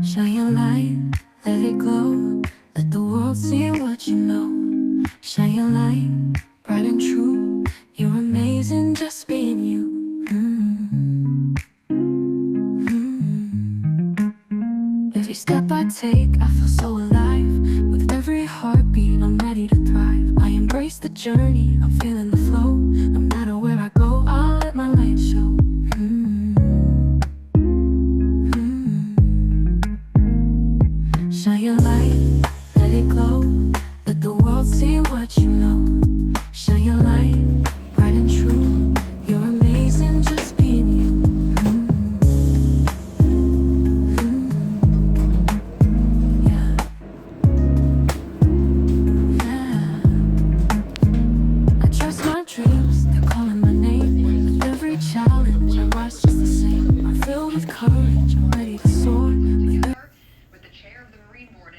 Shine your light, let it glow. Let the world see what you know. Shine your light, bright and true. You're amazing just being you. Every step I take, I feel so alive. With every heartbeat, I'm ready to thrive. I embrace the journey, I'm feeling the flow. No matter where I go, I'll let my light show. Shine your light, let it glow. Let the world see what you know. Shine your light, bright and true. You're amazing just being you. Yeah. I trust my dreams, they're calling my name. With every challenge, I rise just the same. I'm filled with courage, I'm ready to soar. With the chair of the Marine Board